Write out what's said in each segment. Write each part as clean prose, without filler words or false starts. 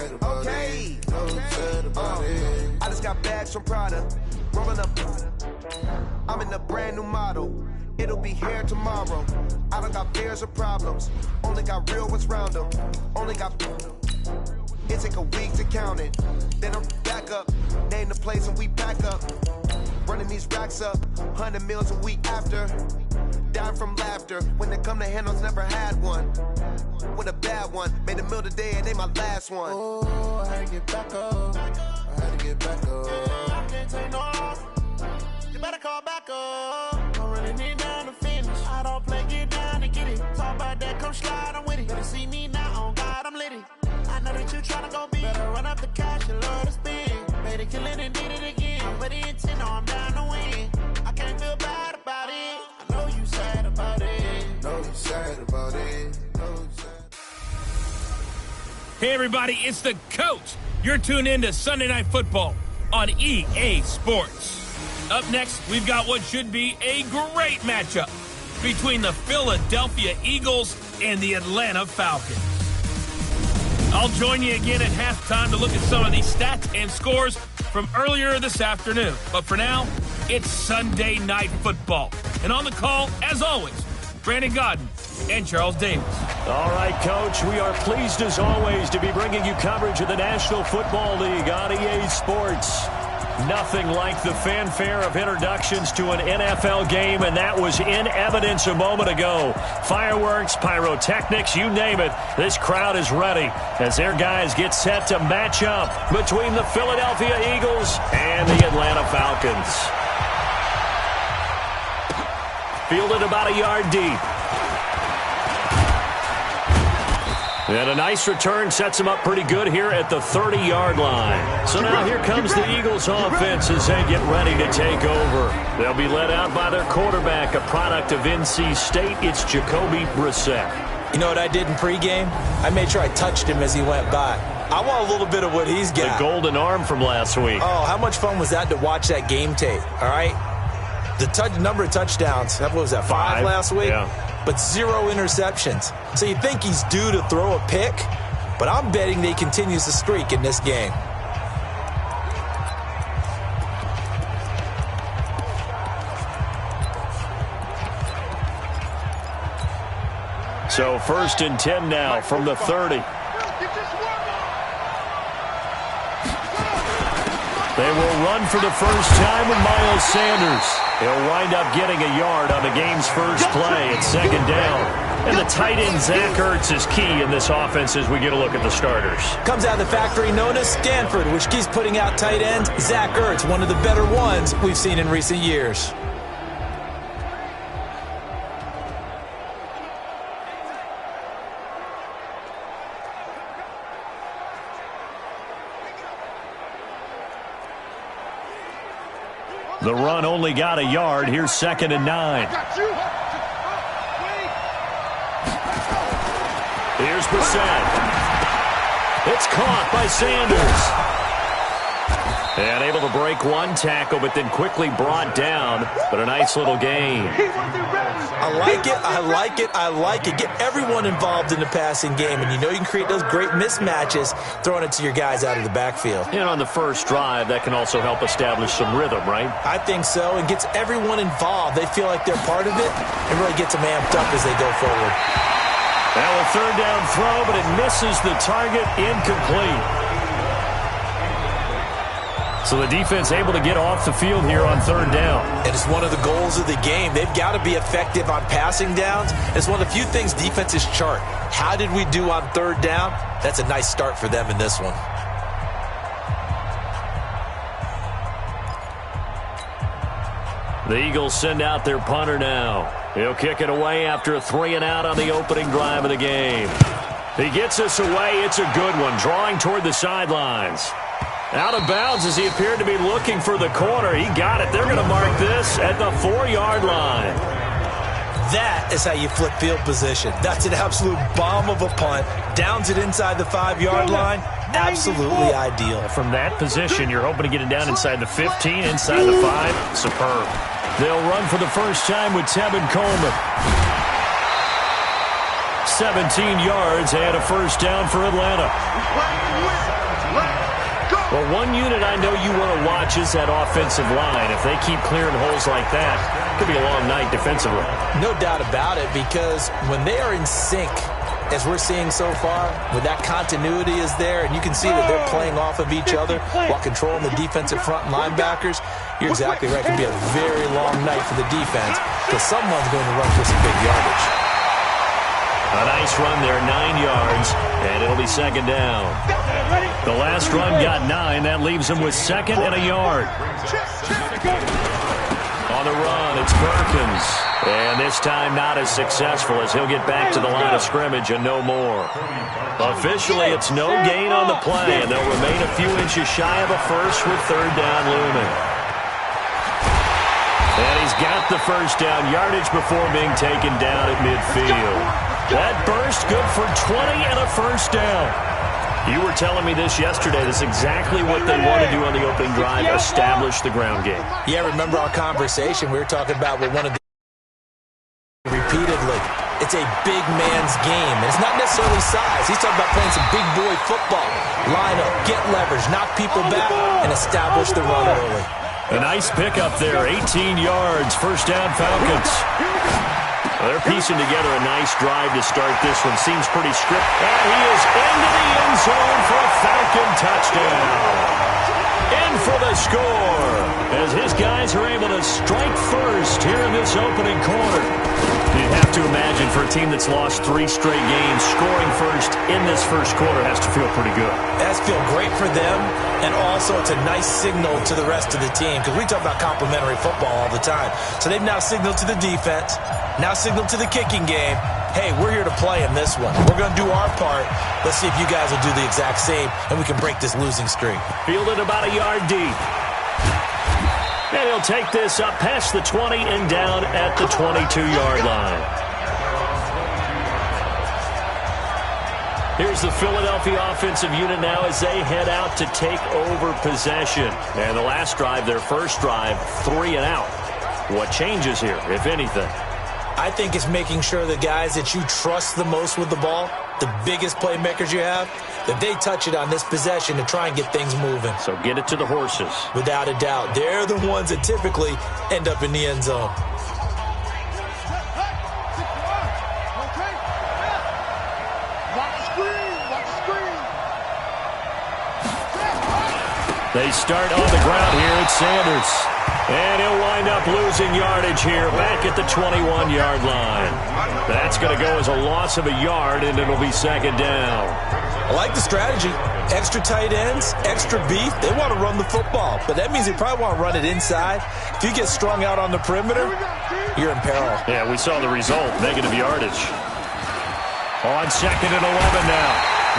sad about it. No sad about it. I just got bags from Prada. Rolling up. I'm in a brand new model. It'll be here tomorrow. I don't got fears or problems. Only got real ones round them. Only got. It take a week to count it. Then I'm back up. Name the place and we back up. Running these racks up. 100 meals a week after. Dying from laughter. When it come to handles, never had one. With a bad one. Made a meal today and they my last one. Oh, I had to get back up. I had to get back up. I can't take no loss. You better call back up. Don't really need down to finish. I don't play, get down to get it. Talk about that, come slide, I'm with it. Better see me now, on God, I'm litty. I know that you tryna go big. Better run up the cash, you love to spend. Made it, kill it, and did it again. I'm ready intent, no, I'm down to win. I can't feel bad about it. I know you sad about it. No, you sad about it. No, you sad. Hey, everybody, it's the coach. You're tuned in to Sunday Night Football on EA Sports. Up next, we've got what should be a great matchup between the Philadelphia Eagles and the Atlanta Falcons. I'll join you again at halftime to look at some of these stats and scores from earlier this afternoon. But for now, it's Sunday Night Football. And on the call, as always, Brandon Godden and Charles Davis. All right, Coach, we are pleased as always to be bringing you coverage of the National Football League on EA Sports. Nothing like the fanfare of introductions to an NFL game, and that was in evidence a moment ago. Fireworks, pyrotechnics, you name it. This crowd is ready as their guys get set to match up between the Philadelphia Eagles and the Atlanta Falcons. Fielded about a yard deep. And a nice return sets them up pretty good here at the 30-yard line. So now here comes the Eagles offense as they get ready to take over. They'll be led out by their quarterback, a product of NC State. It's Jacoby Brissett. You know what I did in pregame? I made sure I touched him as he went by. I want a little bit of what he's got. The golden arm from last week. Oh, how much fun was that to watch that game tape, all right? The number of touchdowns, what was that, 5 last week? Yeah. But 0 interceptions. So you think he's due to throw a pick, but I'm betting that he continues the streak in this game. So 1st and 10 now from the 30. They will run for the first time with Miles Sanders. He'll wind up getting a yard on the game's first play at 2nd down. And the tight end, Zach Ertz, is key in this offense as we get a look at the starters. Comes out of the factory known as Stanford, which keeps putting out tight ends. Zach Ertz, one of the better ones we've seen in recent years. The run only got a yard. Here's 2nd and 9. Here's Brissett. It's caught by Sanders. And able to break one tackle, but then quickly brought down. But a nice little gain. I like it, I like it, I like it. Get everyone involved in the passing game, and you know you can create those great mismatches throwing it to your guys out of the backfield. And on the first drive, that can also help establish some rhythm, right? I think so, and gets everyone involved. They feel like they're part of it, and really gets them amped up as they go forward. Now a 3rd down throw, but it misses the target, incomplete. So the defense able to get off the field here on 3rd down. And it's one of the goals of the game. They've got to be effective on passing downs. It's one of the few things defenses chart. How did we do on 3rd down? That's a nice start for them in this one. The Eagles send out their punter now. He'll kick it away after a 3 and out on the opening drive of the game. He gets us away. It's a good one, drawing toward the sidelines. Out of bounds as he appeared to be looking for the corner. He got it. They're going to mark this at the 4-yard line. That is how you flip field position. That's an absolute bomb of a punt. Downs it inside the 5-yard line. Absolutely ideal. From that position, you're hoping to get it down inside the 15, inside the 5. Superb. They'll run for the first time with Tevin Coleman. 17 yards and a first down for Atlanta. Well, one unit I know you want to watch is that offensive line. If they keep clearing holes like that, it could be a long night defensively. No doubt about it, because when they are in sync, as we're seeing so far, when that continuity is there, and you can see that they're playing off of each other while controlling the defensive front linebackers, you're exactly right. It can be a very long night for the defense because someone's going to run for some big yardage. A nice run there, 9 yards, and it'll be second down. The last run got 9. That leaves him with second and a yard. On the run, it's Perkins. And this time not as successful as he'll get back to the line of scrimmage and no more. Officially, it's no gain on the play, and they'll remain a few inches shy of a first with third down looming. And he's got the first down yardage before being taken down at midfield. That burst good for 20 and a first down. You were telling me this yesterday. This is exactly what they want to do on the opening drive, establish the ground game. Yeah, remember our conversation? We were talking about what one of the repeatedly. It's a big man's game, and it's not necessarily size. He's talking about playing some big boy football. Line up, get leverage, knock people back, and establish the run early. A nice pickup there, 18 yards, first down Falcons. They're piecing together a nice drive to start this one. Seems pretty scripted. And he is into the end zone for a Falcon touchdown. In for the score as his guys are able to strike first here in this opening quarter. You'd have to imagine for a team that's lost 3 straight games, scoring first in this first quarter has to feel pretty good. It has to feel great for them, and also it's a nice signal to the rest of the team because we talk about complementary football all the time. So they've now signaled to the defense, now signaled to the kicking game, hey, we're here to play in this one. We're going to do our part. Let's see if you guys will do the exact same, and we can break this losing streak. Fielded about a yard deep. And he'll take this up past the 20 and down at the 22-yard line. Here's the Philadelphia offensive unit now as they head out to take over possession. And the last drive, their first drive, 3 and out. What changes here, if anything? I think it's making sure the guys that you trust the most with the ball, the biggest playmakers you have, that they touch it on this possession to try and get things moving. So get it to the horses. Without a doubt. They're the ones that typically end up in the end zone. They start on the ground here at Sanders. And he'll wind up losing yardage here back at the 21-yard line. That's going to go as a loss of a yard, and it'll be second down. I like the strategy. Extra tight ends, extra beef. They want to run the football, but that means they probably want to run it inside. If you get strung out on the perimeter, you're in peril. Yeah, we saw the result, negative yardage. On second and 11 now.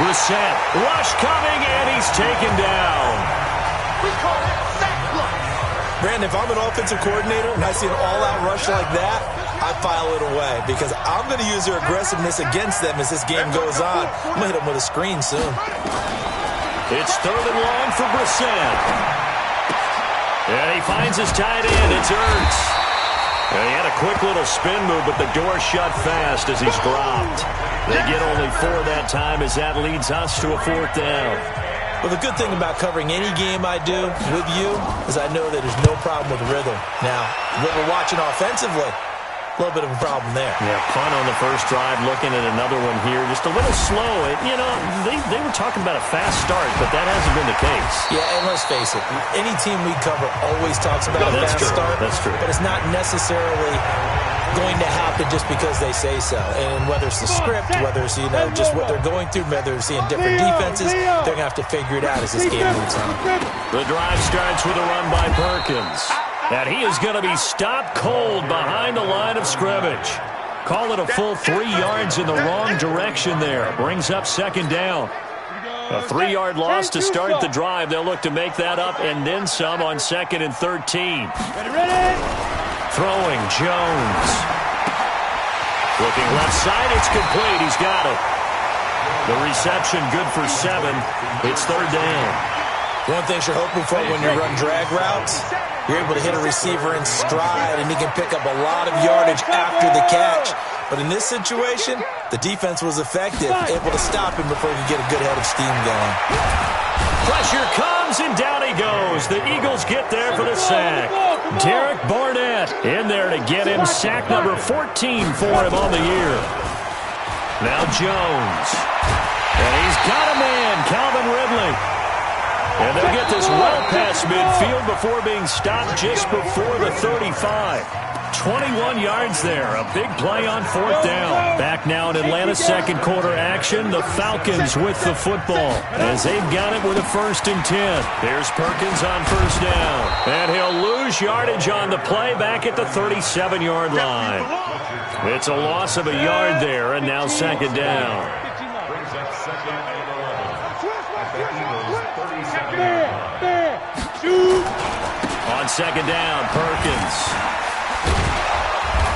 Brissett, rush coming, and he's taken down. We call it sack block. Brandon, if I'm an offensive coordinator and I see an all-out rush like that, I file it away because I'm going to use their aggressiveness against them as this game goes on. I'm going to hit them with a screen soon. It's third and long for Brissett. And he finds his tight end. It's Ertz. And he had a quick little spin move, but the door shut fast as he's dropped. They get only 4 that time as that leads us to a 4th down. Well, the good thing about covering any game I do with you is I know that there's no problem with rhythm. Now, what we're watching offensively, a little bit of a problem there. Yeah, punt on the first drive, looking at another one here. Just a little slow. You know, they were talking about a fast start, but that hasn't been the case. Yeah, and let's face it, any team we cover always talks about a fast start. That's true. But it's not necessarily going to happen just because they say so. And whether it's the script, whether it's, just what they're going through, whether it's seeing different defenses, they're going to have to figure it out as this game moves on. The drive starts with a run by Perkins. And he is going to be stopped cold behind the line of scrimmage. Call it a full 3 yards in the wrong direction there. Brings up second down. A 3-yard loss to start the drive. They'll look to make that up and then some on 2nd and 13. Ready. Throwing, Jones. Looking left side, it's complete. He's got it. The reception good for 7. It's third down. One thing you're hoping for when you run drag routes, you're able to hit a receiver in stride, and he can pick up a lot of yardage after the catch. But in this situation, the defense was effective, able to stop him before he could get a good head of steam going. Pressure comes, and down he goes. The Eagles get there for the sack. Derek Barnett in there to get him sack number 14 for him on the year. Now Jones. And he's got a man, Calvin Ridley. And they'll get this well past midfield before being stopped just before the 35. 21 yards there. A big play on 4th down. Back now in Atlanta's second quarter action. The Falcons with the football as they've got it with a 1st and 10. Here's Perkins on 1st down. And he'll lose yardage on the play back at the 37-yard line. It's a loss of a yard there, and now 2nd down. On 2nd down, Perkins.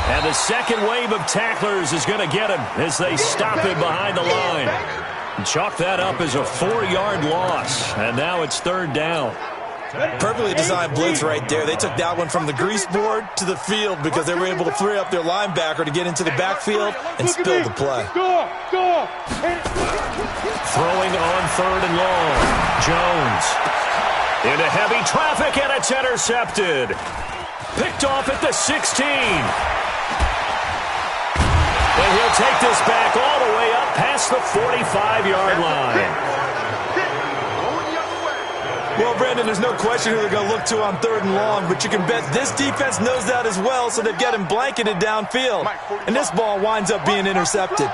And the second wave of tacklers is going to get him as they stop him behind the line. Chalk that up as a 4-yard loss. And now it's 3rd down. Perfectly designed blitz right there. They took that one from the grease board to the field because they were able to free up their linebacker to get into the backfield and spill the play. Throwing on 3rd and long. Jones into heavy traffic, and it's intercepted. Picked off at the 16. And he'll take this back all the way up past the 45-yard line. Well, Brandon, there's no question who they're going to look to on 3rd and long, but you can bet this defense knows that as well, so they've got him blanketed downfield. And this ball winds up being intercepted.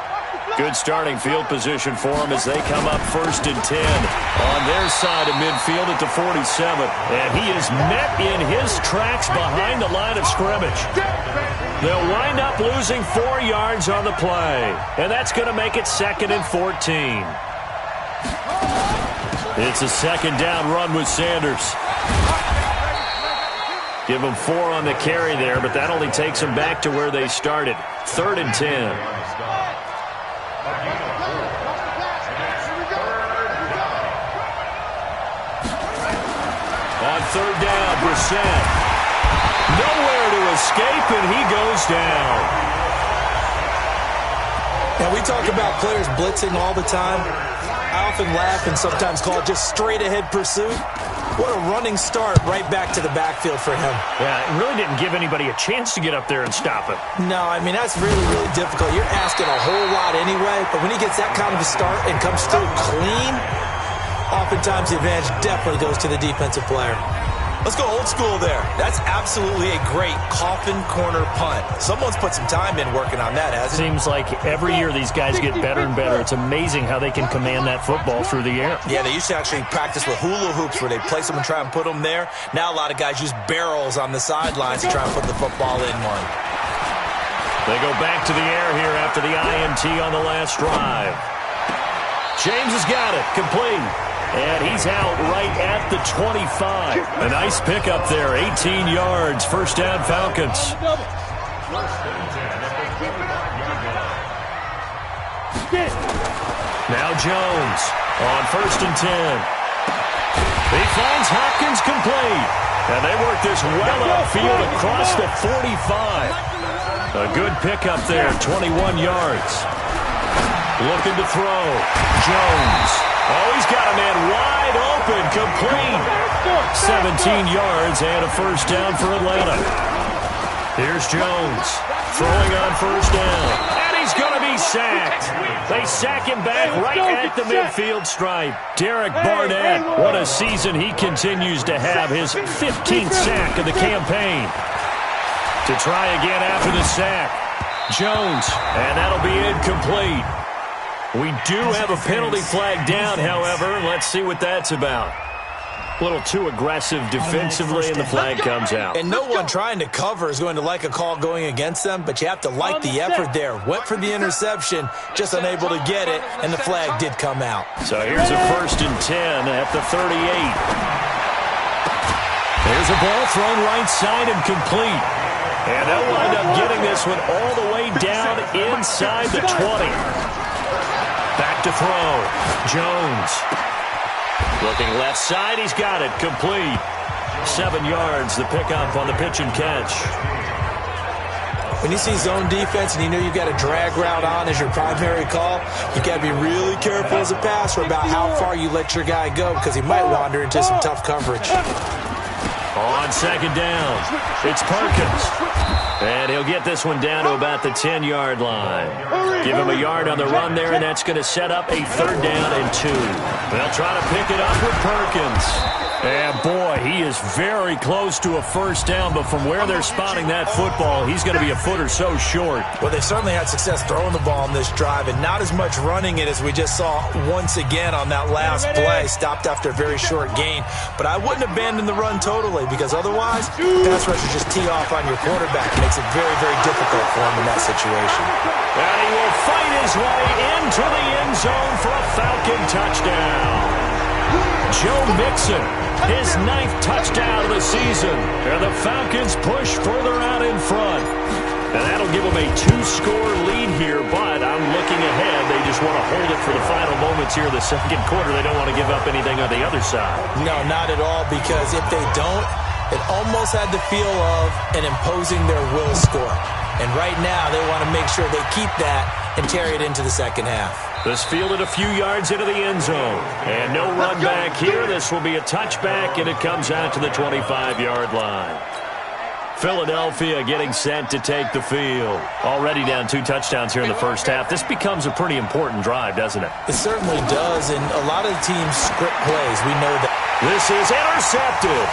Good starting field position for them as they come up 1st and 10 on their side of midfield at the 47. And he is met in his tracks behind the line of scrimmage. They'll wind up losing 4 yards on the play. And that's going to make it 2nd and 14. It's a 2nd down run with Sanders. Give them 4 on the carry there, but that only takes them back to where they started. 3rd and 10. On 3rd down, Brissett. Nowhere to escape, and he goes down. Now, we talk about players blitzing all the time. I often laugh and sometimes call it just straight-ahead pursuit. What a running start right back to the backfield for him. Yeah, it really didn't give anybody a chance to get up there and stop him. No, I mean, that's really, really difficult. You're asking a whole lot anyway, but when he gets that kind of a start and comes through clean, oftentimes the advantage definitely goes to the defensive player. Let's go old school there. That's absolutely a great coffin corner punt. Someone's put some time in working on that, hasn't it? Seems like every year these guys get better and better. It's amazing how they can command that football through the air. Yeah, they used to actually practice with hula hoops where they place them and try and put them there. Now a lot of guys use barrels on the sidelines to try and put the football in one. They go back to the air here after the INT on the last drive. James has got it. Complete. And he's out right at the 25. A nice pickup there, 18 yards. 1st down, Falcons. Now Jones on 1st and 10. He finds Hopkins complete. And they work this well upfield across the 45. A good pickup there, 21 yards. Looking to throw. Jones. Oh, he's got a man wide open, complete. 17 yards and a 1st down for Atlanta. Here's Jones throwing on 1st down. And he's going to be sacked. They sack him back right at the midfield stripe. Derek Barnett, what a season he continues to have. His 15th sack of the campaign. To try again after the sack. Jones, and that'll be incomplete. We do have a penalty flag down, however. Let's see what that's about. A little too aggressive defensively, and the flag comes out. And no one trying to cover is going to like a call going against them, but you have to like the effort there. Went for the interception, just unable to get it, and the flag did come out. So here's a 1st and 10 at the 38. There's a ball thrown right side and complete. And they'll wind up getting this one all the way down inside the 20. Back to throw. Jones. Looking left side. He's got it. Complete. 7 yards. The pickup on the pitch and catch. When you see zone defense and you know you've got a drag route on as your primary call, you got to be really careful as a passer about how far you let your guy go because he might wander into some tough coverage. On second down, it's Perkins. And he'll get this one down to about the 10-yard line. Give him a yard on the run there, and that's going to set up a 3rd down and 2. They'll try to pick it up with Perkins. And, boy, he is very close to a 1st down, but from where they're spotting that football, he's going to be a foot or so short. Well, they certainly had success throwing the ball in this drive and not as much running it as we just saw once again on that last play, stopped after a very short gain. But I wouldn't abandon the run totally because otherwise, pass rushers just tee off on your quarterback. It makes it very, very difficult for him in that situation. And he will fight his way into the end zone for a Falcon touchdown. Joe Mixon, his 9th touchdown of the season. And the Falcons push further out in front. And that'll give them a 2-score lead here, but I'm looking ahead. They just want to hold it for the final moments here of the 2nd quarter. They don't want to give up anything on the other side. No, not at all, because if they don't, it almost had the feel of an imposing their will score. And right now, they want to make sure they keep that and carry it into the 2nd half. This fielded a few yards into the end zone. And no run back here. This will be a touchback, and it comes out to the 25-yard line. Philadelphia getting set to take the field. Already down 2 touchdowns here in the 1st half. This becomes a pretty important drive, doesn't it? It certainly does, and a lot of the teams script plays. We know that. This is intercepted.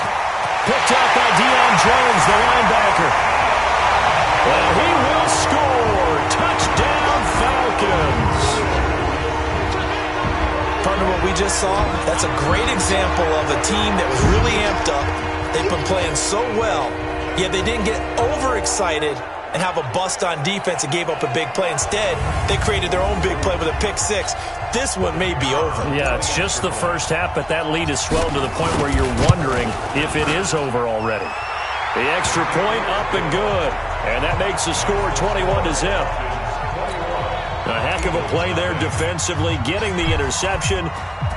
Picked up by Deion Jones, the linebacker. Well, he will score. Touchdown, Falcons. Partner, what we just saw, that's a great example of a team that was really amped up. They've been playing so well, yet they didn't get overexcited and have a bust on defense and gave up a big play. Instead, they created their own big play with a pick-6. This one may be over. Yeah, it's just the 1st half, but that lead is swelled to the point where you're wondering if it is over already. The extra point up and good, and that makes the score 21-0. A heck of a play there defensively, getting the interception,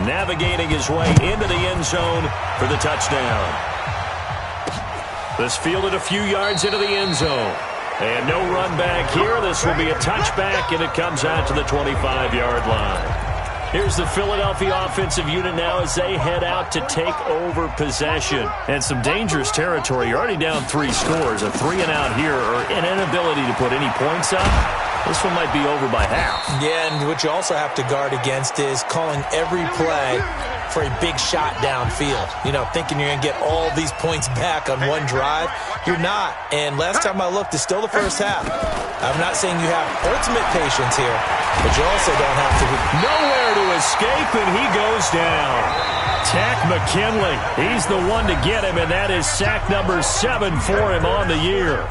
navigating his way into the end zone for the touchdown. This fielded a few yards into the end zone. And no run back here. This will be a touchback, and it comes out to the 25-yard line. Here's the Philadelphia offensive unit now as they head out to take over possession. And some dangerous territory. You're already down 3 scores. A 3-and-out here, or an inability to put any points up. This one might be over by half. Yeah, and what you also have to guard against is calling every play for a big shot downfield. You know, thinking you're going to get all these points back on one drive. You're not. And last time I looked, it's still the 1st half. I'm not saying you have ultimate patience here, but you also don't have to. Nowhere to escape, and he goes down. Tack McKinley, he's the one to get him, and that is sack number 7 for him on the year.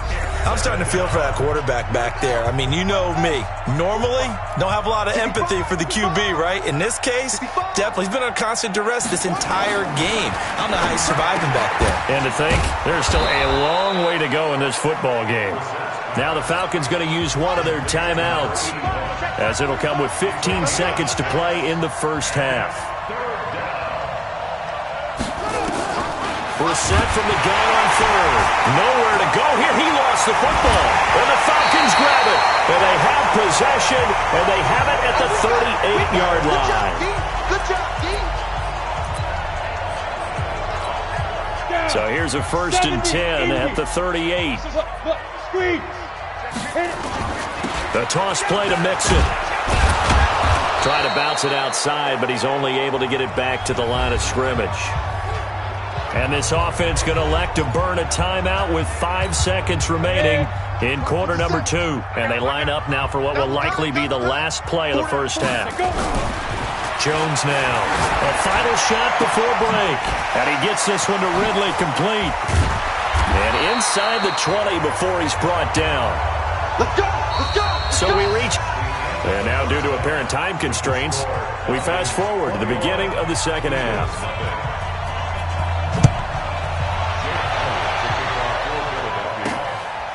I'm starting to feel for that quarterback back there. I mean, you know me. Normally, don't have a lot of empathy for the QB, right? In this case, definitely. He's been on constant duress this entire game. I don't know how he's surviving back there. And to think, there's still a long way to go in this football game. Now the Falcons going to use one of their timeouts, as it'll come with 15 seconds to play in the 1st half. We're set from the gun on 3rd. Nowhere to go here. He lost the football. And the Falcons grab it. And they have possession. And they have it at the 38-yard line. Good job, D. So here's a 1st and 10 at the 38. The toss play to Mixon. Trying to bounce it outside, but he's only able to get it back to the line of scrimmage. And this offense going to elect to burn a timeout with 5 seconds remaining in quarter number 2. And they line up now for what will likely be the last play of the 1st half. Jones now. A final shot before break. And he gets this one to Ridley complete. And inside the 20 before he's brought down. Let's go! Let's go! So we reach. And now due to apparent time constraints, we fast forward to the beginning of the 2nd half.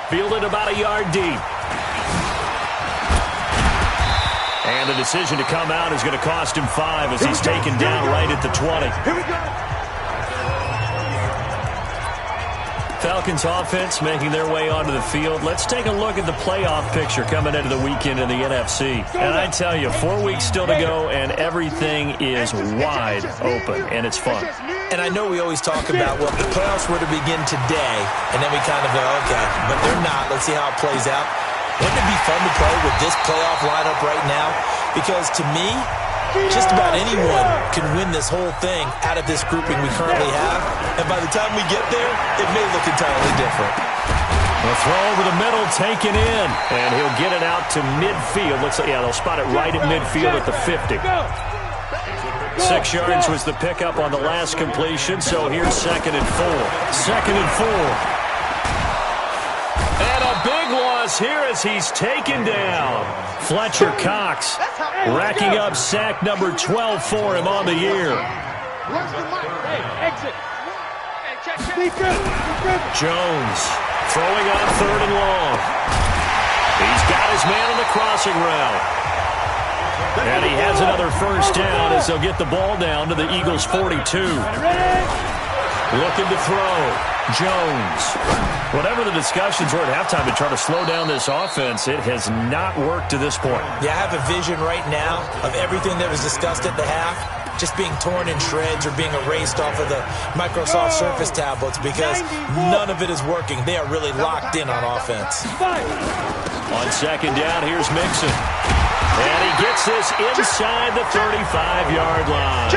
Fielded about a yard deep. And the decision to come out is going to cost him 5 as he's taken down right at the 20. Here we go! Falcons offense making their way onto the field. Let's take a look at the playoff picture coming into the weekend in the NFC. And I tell you, 4 weeks still to go, and everything is wide open, and it's fun. And I know we always talk about, well, if the playoffs were to begin today, and then we kind of go, okay, but they're not. Let's see how it plays out. Wouldn't it be fun to play with this playoff lineup right now? Because to me, just about anyone can win this whole thing out of this grouping we currently have. And by the time we get there, it may look entirely different. The throw over the middle taken in, and he'll get it out to midfield. Looks like, yeah, they'll spot it right at midfield at the 50. 6 yards was the pickup on the last completion, so here's 2nd and 4. 2nd and 4. And a big loss here as he's taken down. Fletcher Cox racking up sack number 12 for him on the year. Jones throwing on 3rd and long. He's got his man on the crossing route. And he has another first down as they'll get the ball down to the Eagles' 42. Looking to throw. Jones. Whatever the discussions were at halftime to try to slow down this offense, it has not worked to this point. Yeah, I have a vision right now of everything that was discussed at the half just being torn in shreds or being erased off of the Microsoft Surface tablets because none of it is working. They are really locked in on offense. On 2nd down, here's Mixon. And he gets this inside the 35-yard line.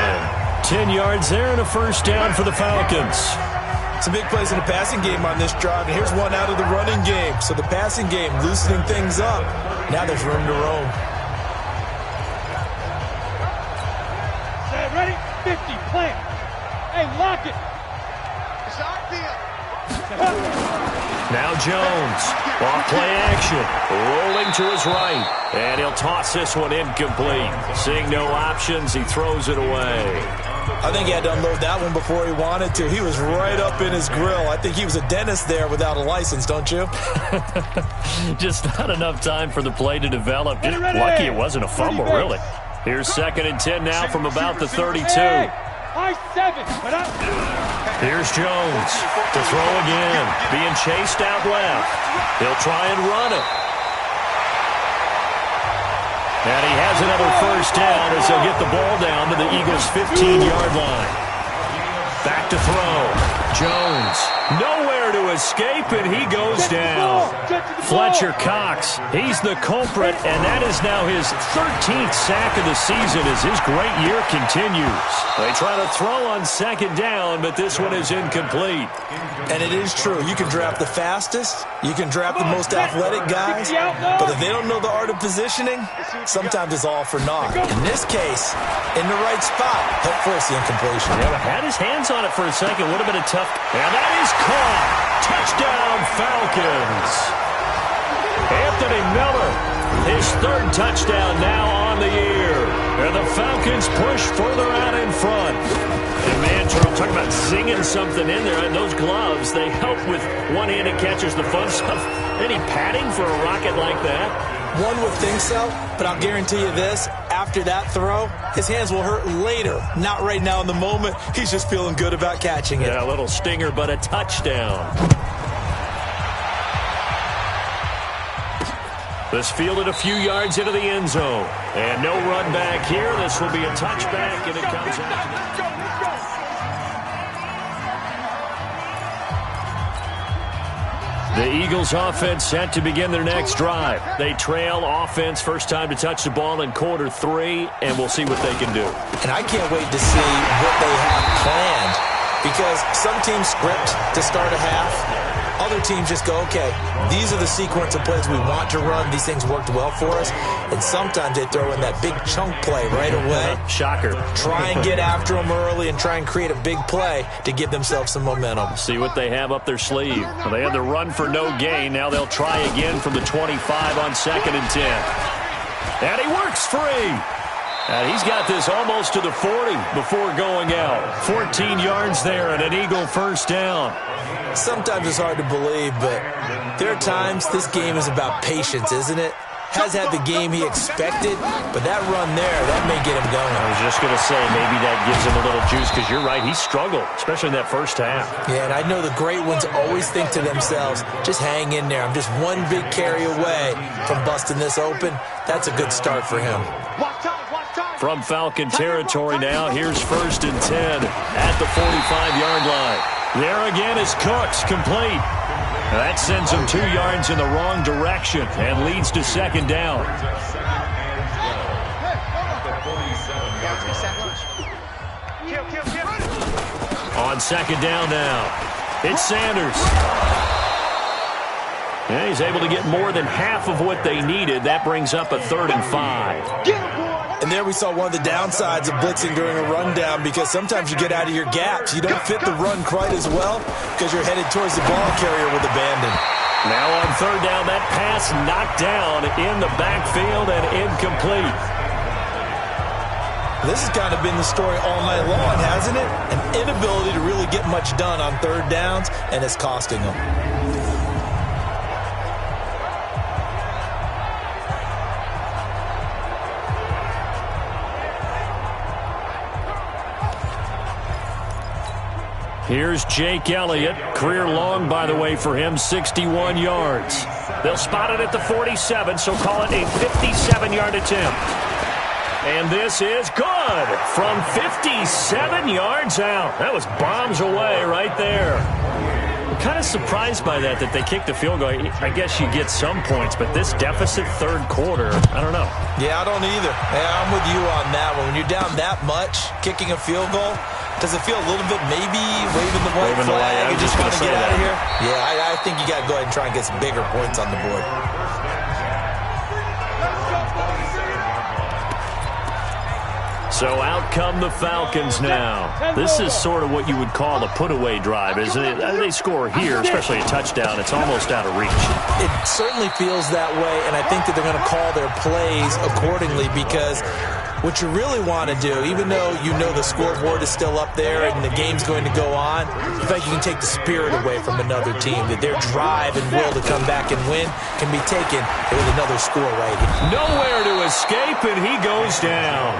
10 yards there and a first down for the Falcons. Some big plays in the passing game on this drive, and here's one out of the running game. So the passing game loosening things up. Now there's room to roam. Set, ready, 50, plant. Hey, lock it. It's our deal. Now Jones, off play action, rolling to his right, and he'll toss this one incomplete. Seeing no options, he throws it away. I think he had to unload that one before he wanted to. He was right up in his grill. I think he was a dentist there without a license, don't you? Just not enough time for the play to develop. Just lucky it wasn't a fumble, really. Here's 2nd and 10 now from about the 32. Here's Jones to throw again. Being chased out left. He'll try and run it. And he has another first down as they'll get the ball down to the Eagles' 15-yard line. Back to throw. Jones nowhere to escape, and he goes down. Fletcher Cox, he's the culprit, and that is now his 13th sack of the season as his great year continues. They try to throw on 2nd down, but this one is incomplete. And it is true. You can draft the fastest, you can draft the most athletic guys, but if they don't know the art of positioning, sometimes it's all for naught. In this case, in the right spot, he'll force the incompletion. Yeah, but had his hands on it for a second. Would have been a tough. And that is caught. Touchdown, Falcons. Anthony Miller, his 3rd touchdown now on the year. And the Falcons push further out in front. And man, Charles, talking about zinging something in there. And those gloves, they help with one-handed catches, the fun stuff. Any padding for a rocket like that? One would think so, but I'll guarantee you this. After that throw, his hands will hurt later. Not right now in the moment. He's just feeling good about catching it. Yeah, a little stinger, but a touchdown. This fielded a few yards into the end zone. And no run back here. This will be a touchback, and it comes out. The Eagles offense set to begin their next drive. They trail offense, first time to touch the ball in quarter 3, and we'll see what they can do. And I can't wait to see what they have planned, because some teams script to start a half. Other teams just go, okay, these are the sequence of plays we want to run. These things worked well for us. And sometimes they throw in that big chunk play right away. Shocker. Try and get after them early and try and create a big play to give themselves some momentum. See what they have up their sleeve. Well, they had the run for no gain. Now they'll try again from the 25 on 2nd and 10. And he works free. And he's got this almost to the 40 before going out. 14 yards there and an Eagle first down. Sometimes it's hard to believe, but there are times this game is about patience, isn't it? has had the game he expected, but that run there, that may get him going. I was just going to say, maybe that gives him a little juice, because you're right, he struggled, especially in that first half. Yeah, and I know the great ones always think to themselves, just hang in there. I'm just one big carry away from busting this open. That's a good start for him. From Falcon territory now, here's 1st and 10 at the 45-yard line. There again is Cooks, complete. That sends him 2 yards in the wrong direction and leads to 2nd down. On 2nd down now, it's Sanders. And he's able to get more than half of what they needed. That brings up a 3rd and 5. And there we saw one of the downsides of blitzing during a rundown, because sometimes you get out of your gaps. You don't fit the run quite as well because you're headed towards the ball carrier with abandon. Now on 3rd down, that pass knocked down in the backfield and incomplete. This has kind of been the story all night long, hasn't it? An inability to really get much done on 3rd downs, and it's costing them. Here's Jake Elliott. Career long, by the way, for him, 61 yards. They'll spot it at the 47, so call it a 57-yard attempt. And this is good from 57 yards out. That was bombs away right there. I'm kind of surprised by that they kicked the field goal. I guess you get some points, but this deficit 3rd quarter, I don't know. Yeah, I don't either. Yeah, I'm with you on that one. When you're down that much, kicking a field goal, does it feel a little bit maybe waving the white flag and just want to get out of here? Yeah, I think you got to go ahead and try and get some bigger points on the board. So out come the Falcons now. This is sort of what you would call a put-away drive, isn't it? They score here, especially a touchdown. It's almost out of reach. It certainly feels that way, and I think that they're going to call their plays accordingly, because what you really want to do, even though you know the scoreboard is still up there and the game's going to go on, in fact, you can take the spirit away from another team, that their drive and will to come back and win can be taken with another score right here. Nowhere to escape, and he goes down.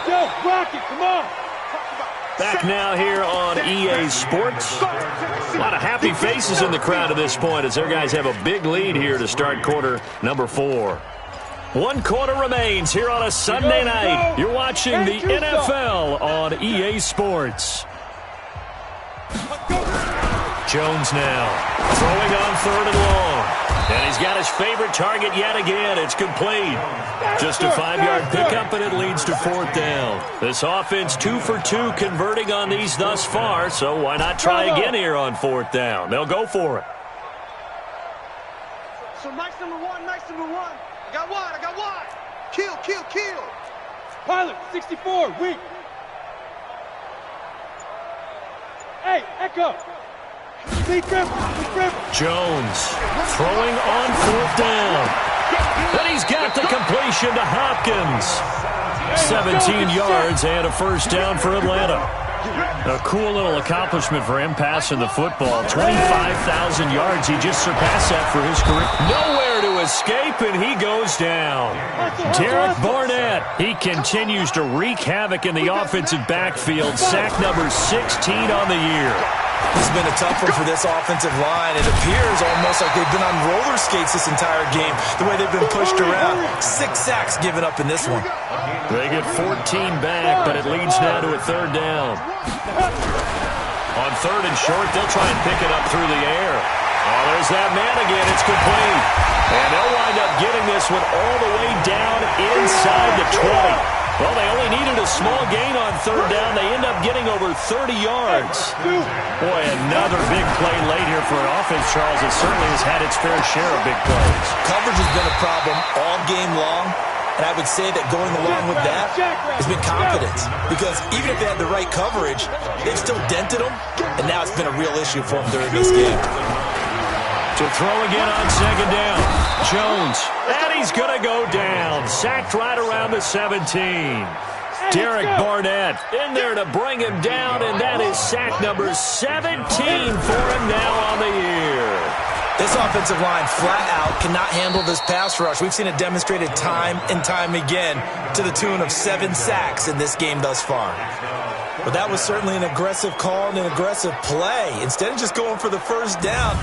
Yo, Rocket, come on. Back now here on EA Sports. A lot of happy faces in the crowd at this point as their guys have a big lead here to start quarter number 4. 1 quarter remains here on a Sunday night. You're watching the NFL on EA Sports. Jones now throwing on 3rd and long. And he's got his favorite target yet again. It's complete. Just a 5-yard pickup, and it leads to 4th down. This offense 2 for 2 converting on these thus far, so why not try again here on 4th down? They'll go for it. So nice number one. I got wide. Kill. Pilot, 64, weak. Hey, Echo. Jones throwing on 4th down. And he's got the completion to Hopkins. 17 yards and a 1st down for Atlanta. A cool little accomplishment for him passing the football. 25,000 yards. He just surpassed that for his career. Nowhere to escape, and he goes down. Derek Barnett, he continues to wreak havoc in the offensive backfield. Sack number 16 on the year. This has been a tough one for this offensive line. It appears almost like they've been on roller skates this entire game, the way they've been pushed around. 6 sacks given up in this one. They get 14 back, but it leads now to a 3rd down. On 3rd and short, they'll try and pick it up through the air. Oh, there's that man again. It's complete. And they'll wind up getting this one all the way down inside the 20. Well, they only needed a small gain on 3rd down. They end up getting over 30 yards. Boy, another big play late here for an offense, Charles. It certainly has had its fair share of big plays. Coverage has been a problem all game long, and I would say that going along with that has been confidence. Because even if they had the right coverage, they've still dented them, and now it's been a real issue for them during this game. To throw again on 2nd down. Jones, and he's going to go down. Sacked right around the 17. Derek Barnett in there to bring him down, and that is sack number 17 for him now on the year. This offensive line flat out cannot handle this pass rush. We've seen it demonstrated time and time again to the tune of 7 sacks in this game thus far. But that was certainly an aggressive call and an aggressive play. Instead of just going for the first down,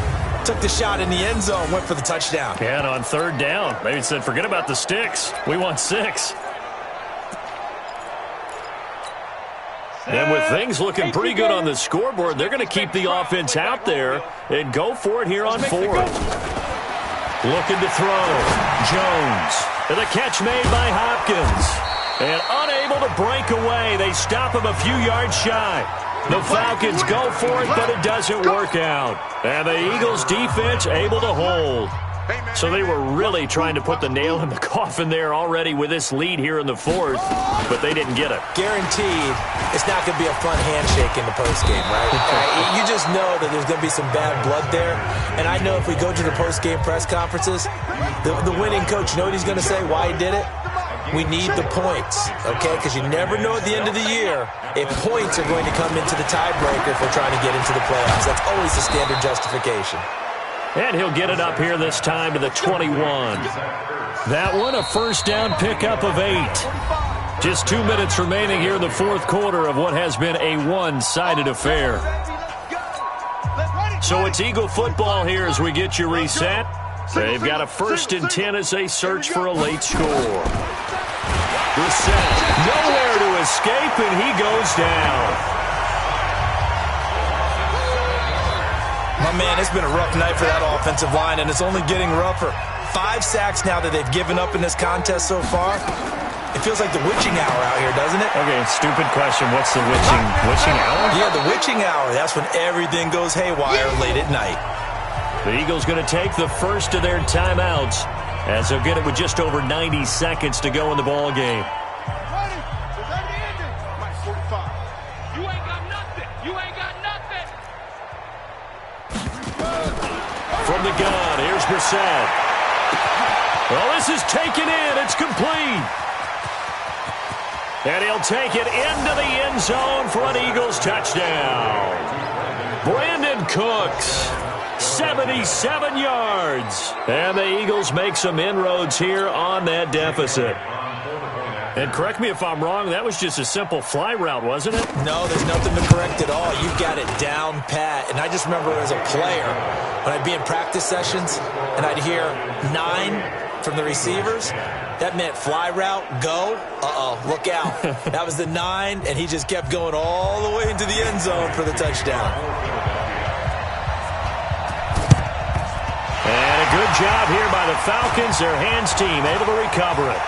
took the shot in the end zone, went for the touchdown. Yeah, and on third down, maybe said, forget about the sticks. We want 6. And with things looking pretty good on the scoreboard, they're going to keep the offense out there and go for it here on 4th. Looking to throw. Jones. And the catch made by Hopkins. And unable to break away. They stop him a few yards shy. The Falcons go for it, but it doesn't work out. And the Eagles defense able to hold. So they were really trying to put the nail in the coffin there already with this lead here in the 4th, but they didn't get it. Guaranteed it's not going to be a fun handshake in the postgame, right? You just know that there's going to be some bad blood there. And I know if we go to the postgame press conferences, the winning coach, you know what he's going to say, why he did it? We need the points, okay? Because you never know at the end of the year if points are going to come into the tiebreaker if we're trying to get into the playoffs. That's always the standard justification. And he'll get it up here this time to the 21. That one, a first down pickup of 8. Just 2 minutes remaining here in the 4th quarter of what has been a one-sided affair. So it's Eagle football here as we get you reset. They've got a 1st and 10 as they search for a late score. Reset. Nowhere to escape, and he goes down. My man, it's been a rough night for that offensive line, and it's only getting rougher. 5 sacks now that they've given up in this contest so far. It feels like the witching hour out here, doesn't it? Okay, stupid question. What's the witching hour? Yeah, the witching hour. That's when everything goes haywire late at night. The Eagles going to take the first of their timeouts as they'll get it with just over 90 seconds to go in the ball game. From the gun, here's Brissett. Well, this is taken in. It's complete. And he'll take it into the end zone for an Eagles touchdown. Brandon Cooks, 77 yards. And the Eagles make some inroads here on that deficit. And correct me if I'm wrong, that was just a simple fly route, wasn't it? No, there's nothing to correct at all. You've got it down pat. And I just remember as a player, when I'd be in practice sessions and I'd hear 9 from the receivers, that meant fly route, go, look out. That was the 9, and he just kept going all the way into the end zone for the touchdown. And a good job here by the Falcons. Their hands team able to recover it.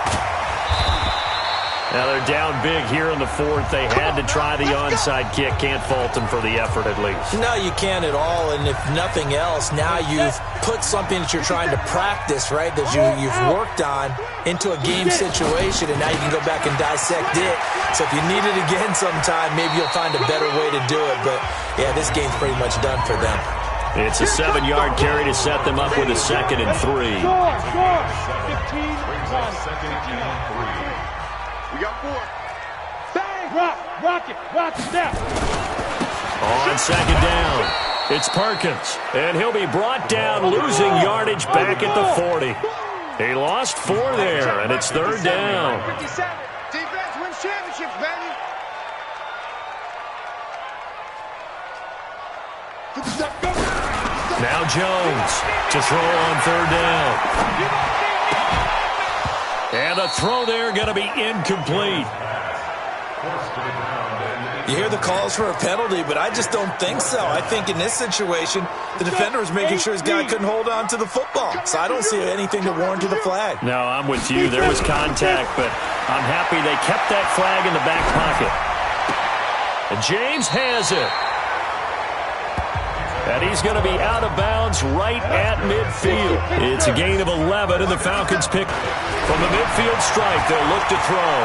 Now they're down big here in the 4th. They had to try the onside kick. Can't fault them for the effort at least. No, you can't at all. And if nothing else, now you've put something that you're trying to practice, right, that you've worked on into a game situation, and now you can go back and dissect it. So if you need it again sometime, maybe you'll find a better way to do it. But, yeah, this game's pretty much done for them. It's a 7-yard carry to set them up with a 2nd and 3. We got 4. Bang! Rock it now. On 2nd down, it's Perkins. And he'll be brought down, losing yardage back at the 40. He lost 4 there, and it's 3rd down. 57. Defense wins championships, baby. Now Jones to throw on 3rd down. And the throw there going to be incomplete. You hear the calls for a penalty, but I just don't think so. I think in this situation, the defender was making sure his guy couldn't hold on to the football. So I don't see anything to warrant the flag. No, I'm with you. There was contact, but I'm happy they kept that flag in the back pocket. And James has it. And he's going to be out of bounds right at midfield. It's a gain of 11, and the Falcons pick from the midfield stripe. They'll look to throw.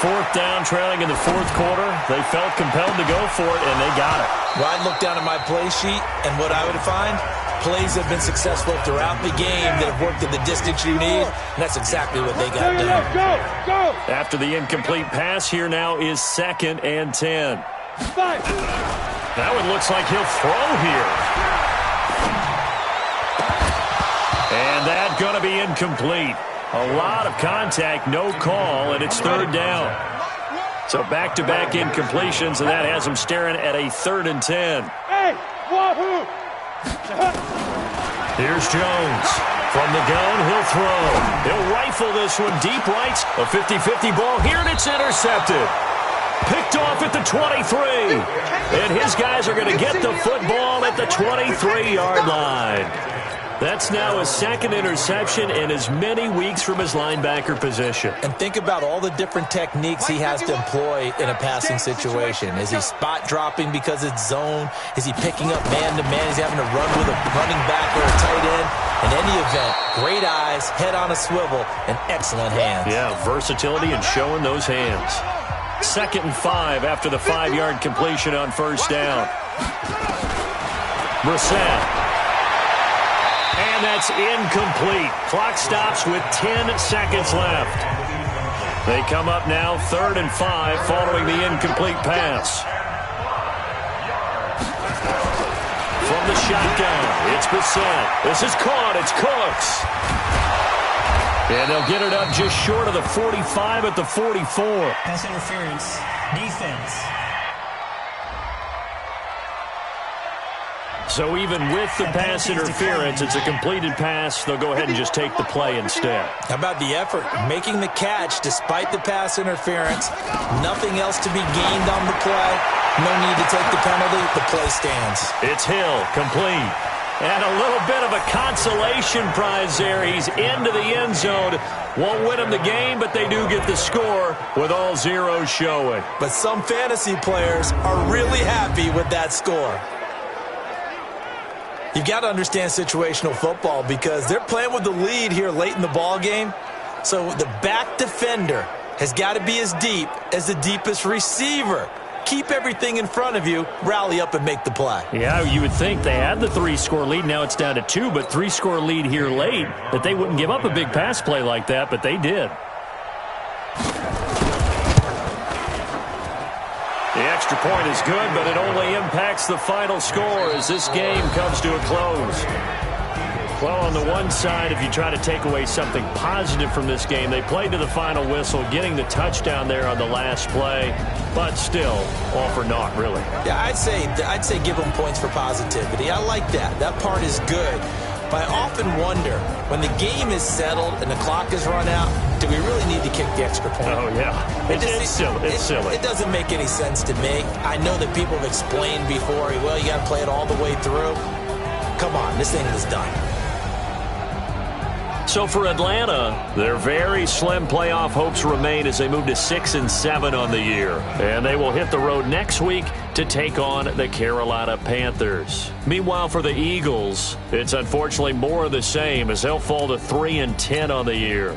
4th down, trailing in the 4th quarter. They felt compelled to go for it, and they got it. Well, I'd look down at my play sheet, and what I would find, plays have been successful throughout the game that have worked at the distance you need, and that's exactly what they got done. Go! After the incomplete pass, here now is 2nd and 10. That one looks like he'll throw here. And that's going to be incomplete. A lot of contact, no call, and it's third down. So back-to-back incompletions, and that has them staring at a 3rd and 10. Hey, wahoo! Here's Jones. From the gun, he'll throw. He'll rifle this one deep right. A 50-50 ball here, and it's intercepted. Picked off at the 23. And his guys are going to get the football at the 23-yard line. That's now his 2nd interception in as many weeks from his linebacker position. And think about all the different techniques he has to employ in a passing situation. Is he spot dropping because it's zone? Is he picking up man-to-man? Is he having to run with a running back or a tight end? In any event, great eyes, head on a swivel, and excellent hands. Yeah, versatility and showing those hands. 2nd and 5 after the 5-yard completion on 1st down. Brissett. And that's incomplete. Clock stops with 10 seconds left. They come up now 3rd and 5 following the incomplete pass. From the shotgun, it's Brissett. This is caught. It's Cooks. And they'll get it up just short of the 45 at the 44. Pass interference. Defense. So even with the pass interference, it's a completed pass. They'll go ahead and just take the play instead. How about the effort? Making the catch despite the pass interference. Nothing else to be gained on the play. No need to take the penalty. The play stands. It's Hill, complete. And a little bit of a consolation prize there. He's into the end zone. Won't win him the game, but they do get the score with all zeros showing. But some fantasy players are really happy with that score. You've got to understand situational football because they're playing with the lead here late in the ball game. So the back defender has got to be as deep as the deepest receiver. Keep everything in front of you, rally up and make the play. Yeah, you would think they had the 3-score lead. Now it's down to 2, but 3-score lead here late. That they wouldn't give up a big pass play like that, but they did. The extra point is good, but it only impacts the final score as this game comes to a close. Well, on the one side, if you try to take away something positive from this game, they played to the final whistle, getting the touchdown there on the last play, but still, all for naught, really. Yeah, I'd say give them points for positivity. I like that. That part is good. But I often wonder, when the game is settled and the clock is run out, do we really need to kick the extra point? Oh, yeah. It's silly. It doesn't make any sense to me. I know that people have explained before, well, you got to play it all the way through. Come on, this thing is done. So for Atlanta, their very slim playoff hopes remain as they move to 6-7 on the year. And they will hit the road next week to take on the Carolina Panthers. Meanwhile, for the Eagles, it's unfortunately more of the same as they'll fall to 3-10 on the year.